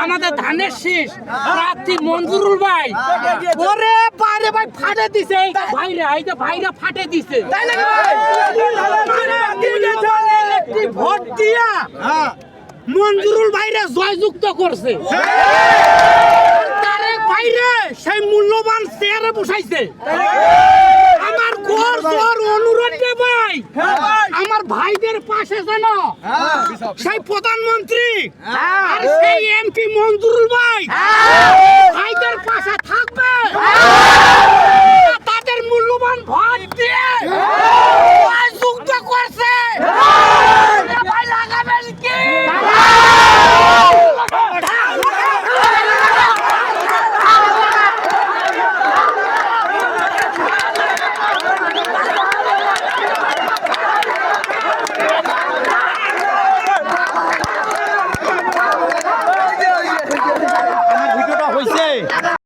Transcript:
আমাদের ধানের শীষ প্রার্থী মঞ্জুরুল ভাই ওরে বাইরে ভাই ফাটে দিছে ভাইরা এই যে ভাইরা ফাটে দিছে ভোট দিয়া মঞ্জুরুল ভাইরা জয়যুক্ত করছে তারেক ভাইরে সেই মূল্যবান চেয়ারে বসাইছে আমার ঘর জোর অনুরোধ রে ভাই আমার ভাইদের পাশে যেন সেই প্রধানমন্ত্রী আর সেই এমপি মঞ্জুরুল ভাই ভাইদের পাশে থাকবে তাদের মূল্যবান ভোট দিয়ে যুক্ত করছে ভাই লাগাবেন কি